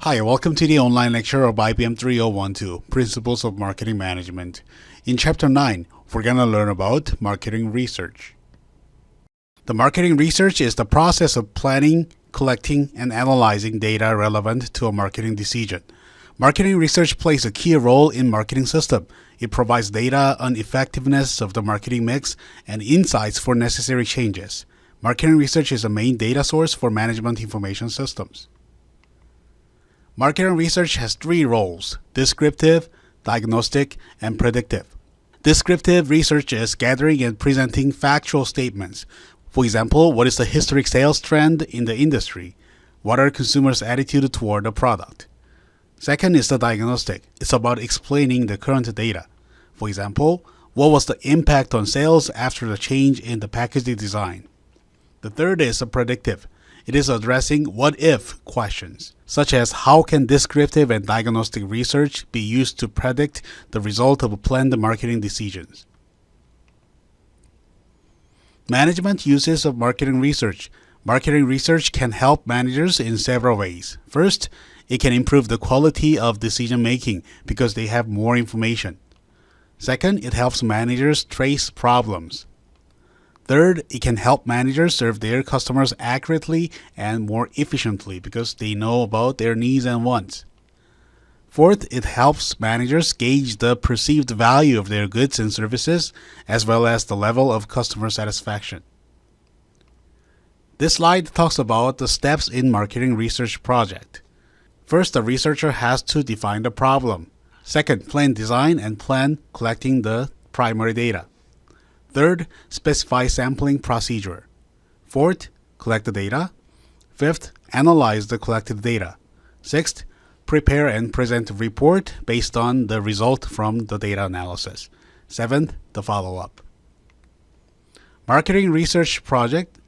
Hi, welcome to the online lecture of IBM3012, Principles of Marketing Management. In Chapter 9, we're going to learn about marketing research. The marketing research is the process of planning, collecting, and analyzing data relevant to a marketing decision. Marketing research plays a key role in marketing system. It provides data on effectiveness of the marketing mix and insights for necessary changes. Marketing research is the main data source for management information systems. Marketing research has three roles: descriptive, diagnostic, and predictive. Descriptive research is gathering and presenting factual statements. For example, what is the historic sales trend in the industry? What are consumers' attitude toward the product? Second is the diagnostic. It's about explaining the current data. For example, what was the impact on sales after the change in the packaging design? The third is the predictive. It is addressing what-if questions, such as how can descriptive and diagnostic research be used to predict the result of planned marketing decisions. Management uses of marketing research. Marketing research can help managers in several ways. First, it can improve the quality of decision-making because they have more information. Second, it helps managers trace problems. Third, it can help managers serve their customers accurately and more efficiently because they know about their needs and wants. Fourth, it helps managers gauge the perceived value of their goods and services as well as the level of customer satisfaction. This slide talks about the steps in marketing research project. First, the researcher has to define the problem. Second, plan design and plan collecting the primary data. Third, specify sampling procedure. Fourth, collect the data. Fifth, analyze the collected data. Sixth, prepare and present a report based on the result from the data analysis. Seventh, the follow-up. Marketing research project.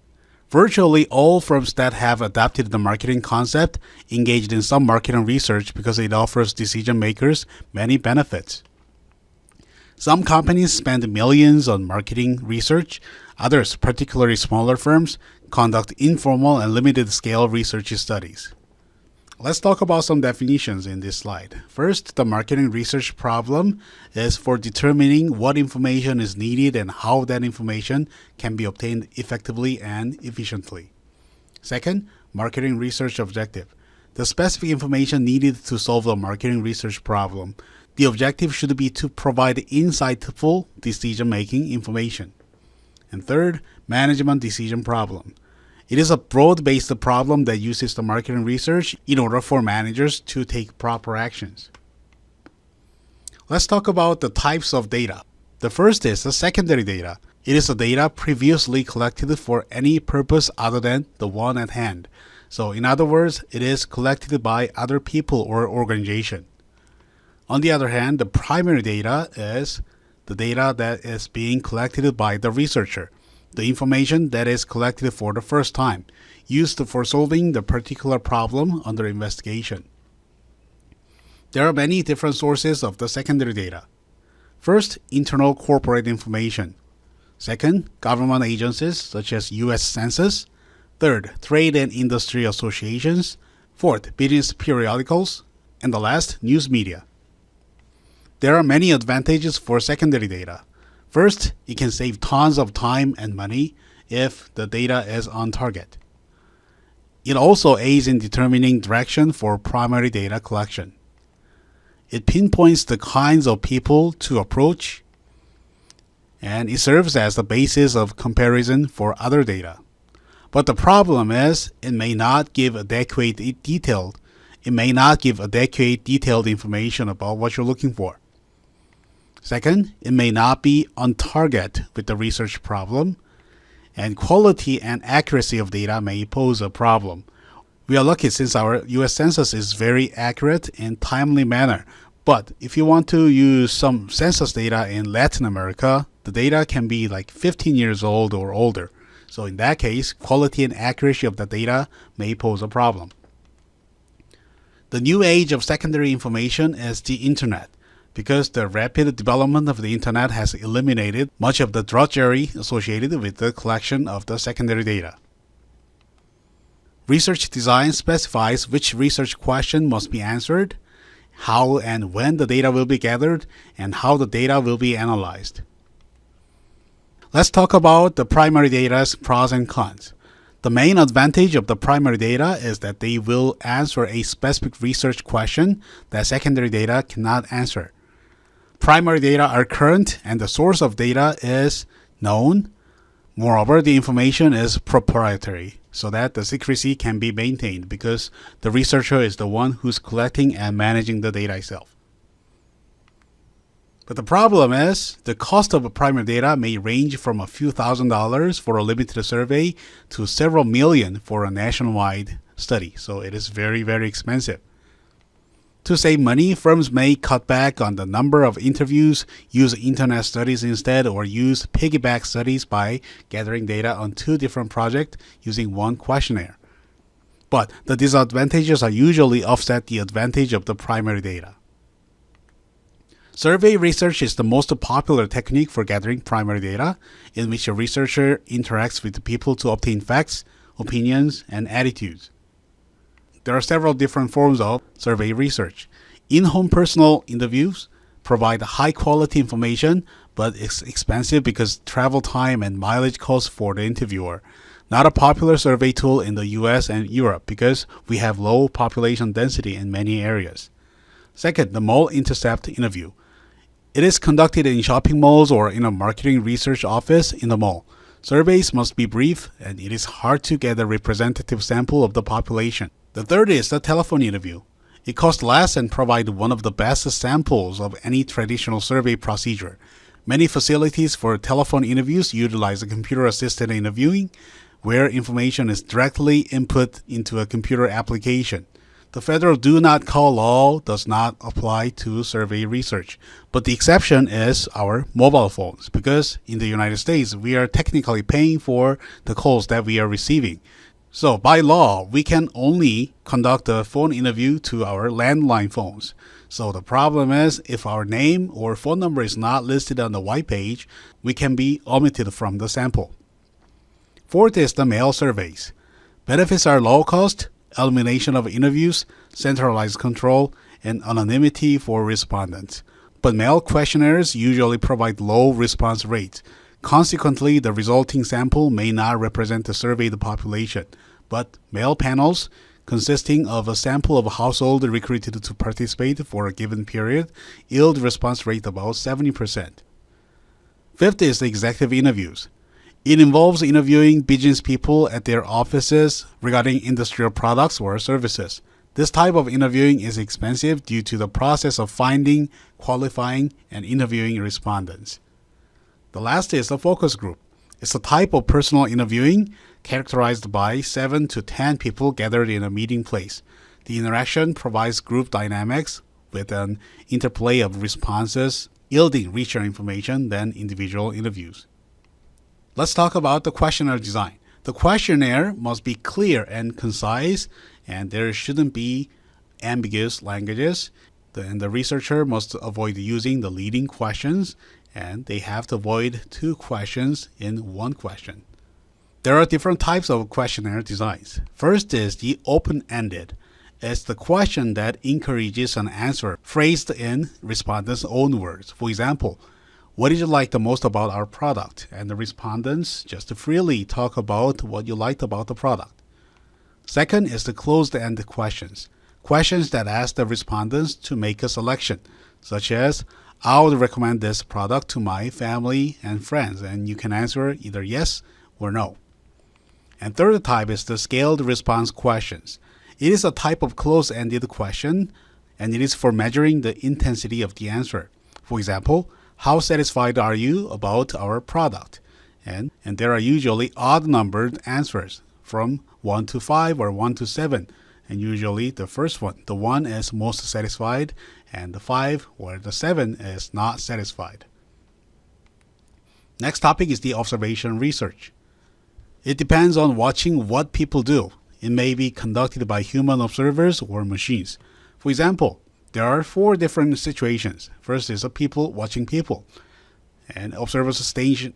Virtually all firms that have adopted the marketing concept engaged in some marketing research because it offers decision makers many benefits. Some companies spend millions on marketing research. Others, particularly smaller firms, conduct informal and limited-scale research studies. Let's talk about some definitions in this slide. First, the marketing research problem is for determining what information is needed and how that information can be obtained effectively and efficiently. Second, marketing research objective. The specific information needed to solve the marketing research problem. The objective should be to provide insightful decision-making information. And third, management decision problem. It is a broad-based problem that uses the marketing research in order for managers to take proper actions. Let's talk about the types of data. The first is the secondary data. It is the data previously collected for any purpose other than the one at hand. So in other words, it is collected by other people or organization. On the other hand, the primary data is the data that is being collected by the researcher, the information that is collected for the first time, used for solving the particular problem under investigation. There are many different sources of the secondary data. First, internal corporate information. Second, government agencies such as U.S. Census. Third, trade and industry associations. Fourth, business periodicals. And the last, news media. There are many advantages for secondary data. First, it can save tons of time and money if the data is on target. It also aids in determining direction for primary data collection. It pinpoints the kinds of people to approach, and it serves as the basis of comparison for other data. But the problem is, it may not give adequate detailed information about what you're looking for. Second, it may not be on target with the research problem, and quality and accuracy of data may pose a problem. We are lucky since our U.S. Census is very accurate in timely manner, but if you want to use some census data in Latin America, the data can be like 15 years old or older. So in that case, quality and accuracy of the data may pose a problem. The new age of secondary information is the Internet. Because the rapid development of the Internet has eliminated much of the drudgery associated with the collection of the secondary data. Research design specifies which research question must be answered, how and when the data will be gathered, and how the data will be analyzed. Let's talk about the primary data's pros and cons. The main advantage of the primary data is that they will answer a specific research question that secondary data cannot answer. Primary data are current and the source of data is known. Moreover, the information is proprietary, so that the secrecy can be maintained because the researcher is the one who's collecting and managing the data itself. But the problem is, the cost of primary data may range from a few $1,000s for a limited survey to several million for a nationwide study, so it is very, very expensive. To save money, firms may cut back on the number of interviews, use internet studies instead, or use piggyback studies by gathering data on 2 different projects using 1 questionnaire. But the disadvantages are usually offset the advantage of the primary data. Survey research is the most popular technique for gathering primary data, in which a researcher interacts with the people to obtain facts, opinions, and attitudes. There are several different forms of survey research. In-home personal interviews provide high-quality information, but it's expensive because travel time and mileage costs for the interviewer. Not a popular survey tool in the US and Europe because we have low population density in many areas. Second, the mall intercept interview. It is conducted in shopping malls or in a marketing research office in the mall. Surveys must be brief, and it is hard to get a representative sample of the population. The third is the telephone interview. It costs less and provides one of the best samples of any traditional survey procedure. Many facilities for telephone interviews utilize a computer-assisted interviewing, where information is directly input into a computer application. The federal do not call law does not apply to survey research, but the exception is our mobile phones, because in the United States, we are technically paying for the calls that we are receiving. So by law, we can only conduct a phone interview to our landline phones. So the problem is, if our name or phone number is not listed on the white page, we can be omitted from the sample. Fourth is the mail surveys. Benefits are low cost, elimination of interviews, centralized control, and anonymity for respondents. But mail questionnaires usually provide low response rates. Consequently, the resulting sample may not represent the surveyed population, but mail panels, consisting of a sample of a household recruited to participate for a given period, yield response rate about 70%. Fifth is the executive interviews. It involves interviewing business people at their offices regarding industrial products or services. This type of interviewing is expensive due to the process of finding, qualifying, and interviewing respondents. The last is a focus group. It's a type of personal interviewing characterized by 7 to 10 people gathered in a meeting place. The interaction provides group dynamics with an interplay of responses, yielding richer information than individual interviews. Let's talk about the questionnaire design. The questionnaire must be clear and concise, and there shouldn't be ambiguous languages. The researcher must avoid using the leading questions, and they have to avoid 2 questions in 1 question. There are different types of questionnaire designs. First is the open-ended. It's the question that encourages an answer phrased in respondents' own words. For example, what did you like the most about our product? And the respondents just freely talk about what you liked about the product. Second is the closed-ended questions. Questions that ask the respondents to make a selection, such as, I would recommend this product to my family and friends, and you can answer either yes or no. And third type is the scaled response questions. It is a type of closed-ended question, and it is for measuring the intensity of the answer. For example, how satisfied are you about our product? And there are usually odd-numbered answers from 1 to 5 or 1 to 7. And usually the first one, the 1 is most satisfied, and the 5 or the 7 is not satisfied. Next topic is the observation research. It depends on watching what people do. It may be conducted by human observers or machines. For example, there are 4 different situations. First is a people watching people. And observers stationed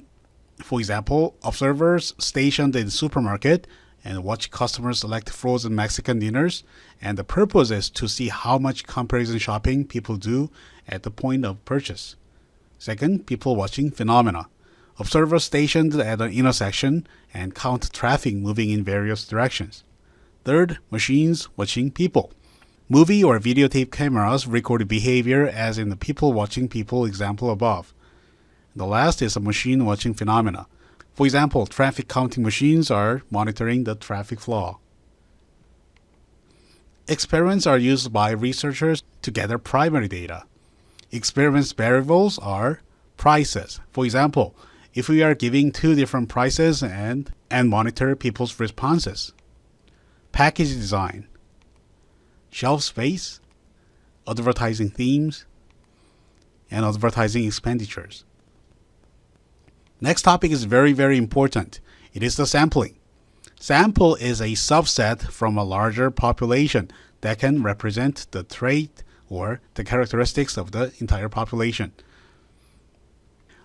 in the supermarket, and watch customers select frozen Mexican dinners, and the purpose is to see how much comparison shopping people do at the point of purchase. Second, people watching phenomena. Observers stationed at an intersection and count traffic moving in various directions. Third, machines watching people. Movie or videotape cameras record behavior as in the people watching people example above. The last is a machine watching phenomena. For example, traffic counting machines are monitoring the traffic flow. Experiments are used by researchers to gather primary data. Experiments variables are prices. For example, if we are giving two different prices and monitor people's responses. Package design, shelf space, advertising themes, and advertising expenditures. Next topic is very, very important. It is the sampling. Sample is a subset from a larger population that can represent the trait or the characteristics of the entire population.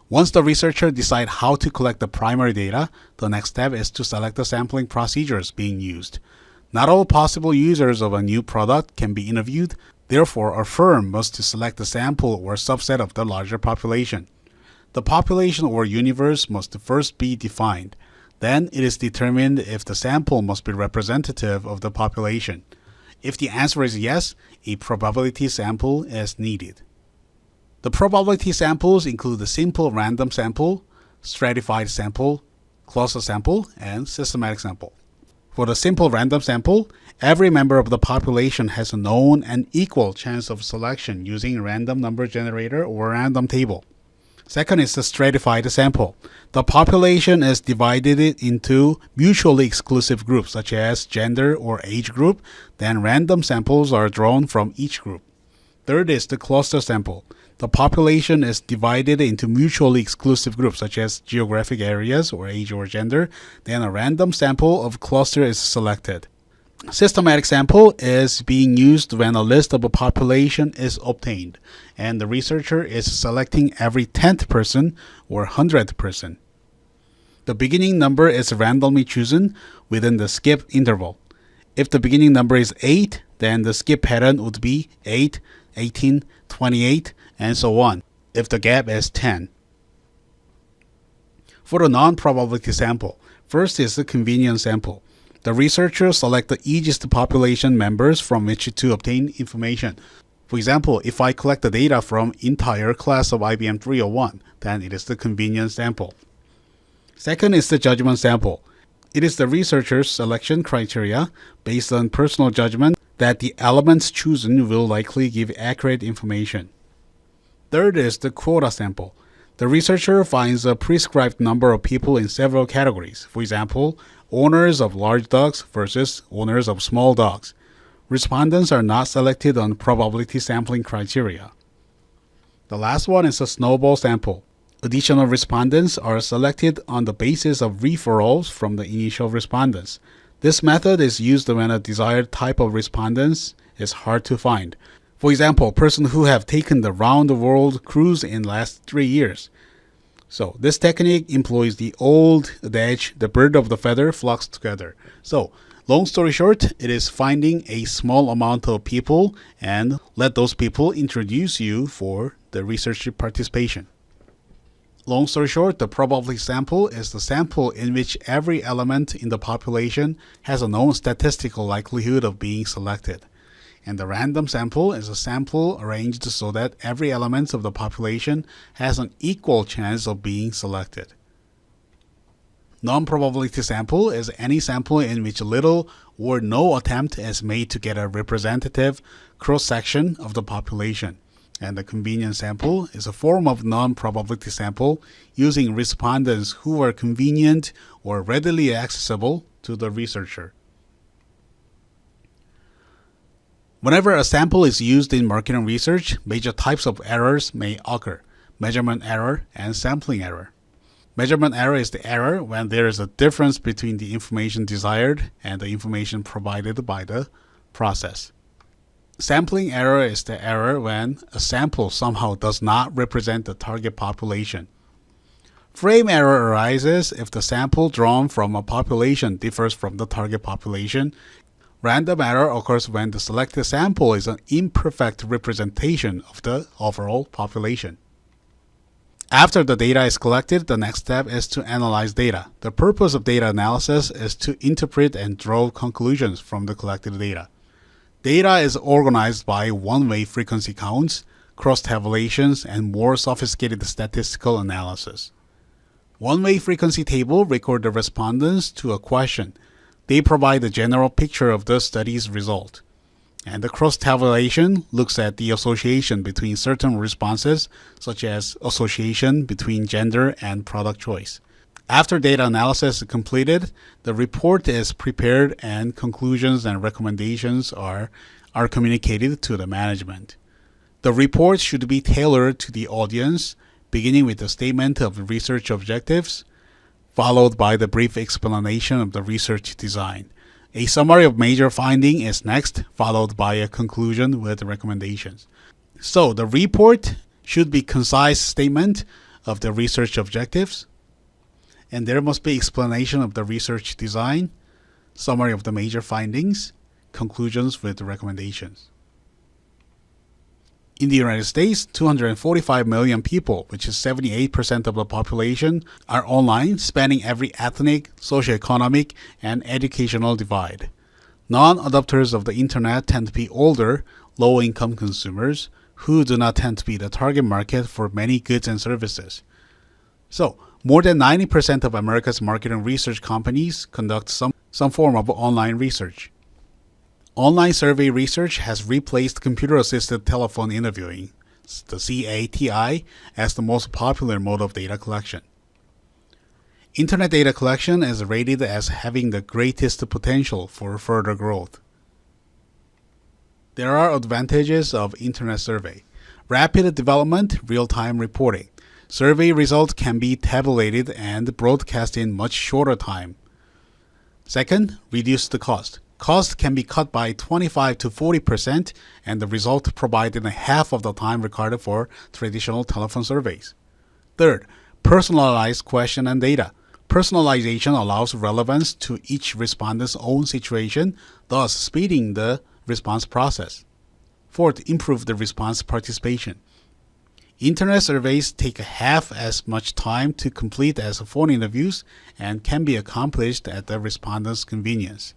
Once the researcher decides how to collect the primary data, the next step is to select the sampling procedures being used. Not all possible users of a new product can be interviewed, therefore a firm must select a sample or subset of the larger population. The population or universe must first be defined. Then it is determined if the sample must be representative of the population. If the answer is yes, a probability sample is needed. The probability samples include the simple random sample, stratified sample, cluster sample, and systematic sample. For the simple random sample, every member of the population has a known and equal chance of selection using a random number generator or random table. Second is the stratified sample. The population is divided into mutually exclusive groups such as gender or age group, then random samples are drawn from each group. Third is the cluster sample. The population is divided into mutually exclusive groups such as geographic areas or age or gender, then a random sample of cluster is selected. Systematic sample is being used when a list of a population is obtained, and the researcher is selecting every 10th person or 100th person. The beginning number is randomly chosen within the skip interval. If the beginning number is 8, then the skip pattern would be 8, 18, 28, and so on, if the gap is 10. For the non-probability sample, first is the convenience sample. The researchers select the easiest population members from which to obtain information. For example, if I collect the data from entire class of IBM3012, then it is the convenience sample. Second is the judgment sample. It is the researcher's selection criteria based on personal judgment that the elements chosen will likely give accurate information. Third is the quota sample. The researcher finds a prescribed number of people in several categories. For example, owners of large dogs versus owners of small dogs. Respondents are not selected on probability sampling criteria. The last one is a snowball sample. Additional respondents are selected on the basis of referrals from the initial respondents. This method is used when a desired type of respondents is hard to find. For example, person who have taken the round-the-world cruise in last 3 years. So this technique employs the old adage, the bird of the feather flocks together. So long story short, it is finding a small amount of people and let those people introduce you for the research participation. Long story short, the probability sample is the sample in which every element in the population has a known statistical likelihood of being selected. And the random sample is a sample arranged so that every element of the population has an equal chance of being selected. Non-probability sample is any sample in which little or no attempt is made to get a representative cross-section of the population. And the convenience sample is a form of non-probability sample using respondents who are convenient or readily accessible to the researcher. Whenever a sample is used in marketing research, major types of errors may occur: measurement error and sampling error. Measurement error is the error when there is a difference between the information desired and the information provided by the process. Sampling error is the error when a sample somehow does not represent the target population. Frame error arises if the sample drawn from a population differs from the target population. Random error occurs when the selected sample is an imperfect representation of the overall population. After the data is collected, the next step is to analyze data. The purpose of data analysis is to interpret and draw conclusions from the collected data. Data is organized by one-way frequency counts, cross-tabulations, and more sophisticated statistical analysis. One-way frequency table record the respondents to a question. They provide a general picture of the study's result. And the cross-tabulation looks at the association between certain responses, such as association between gender and product choice. After data analysis is completed, the report is prepared and conclusions and recommendations are communicated to the management. The report should be tailored to the audience, beginning with the statement of research objectives, followed by the brief explanation of the research design. A summary of major finding is next, followed by a conclusion with recommendations. So the report should be a concise statement of the research objectives, and there must be explanation of the research design, summary of the major findings, conclusions with recommendations. In the United States, 245 million people, which is 78% of the population, are online, spanning every ethnic, socioeconomic, and educational divide. Non-adopters of the internet tend to be older, low-income consumers who do not tend to be the target market for many goods and services. So, more than 90% of America's marketing research companies conduct some form of online research. Online survey research has replaced computer-assisted telephone interviewing, the CATI, as the most popular mode of data collection. Internet data collection is rated as having the greatest potential for further growth. There are advantages of Internet survey. Rapid development, real-time reporting. Survey results can be tabulated and broadcast in much shorter time. Second, reduce the cost. Cost can be cut by 25 to 40%, and the result provided in half of the time required for traditional telephone surveys. Third, personalized question and data. Personalization allows relevance to each respondent's own situation, thus speeding the response process. Fourth, improve the response participation. Internet surveys take half as much time to complete as phone interviews and can be accomplished at the respondent's convenience.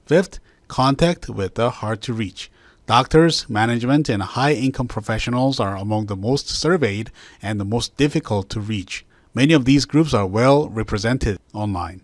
Fifth, contact with the hard-to-reach. Doctors, management, and high-income professionals are among the most surveyed and the most difficult to reach. Many of these groups are well represented online.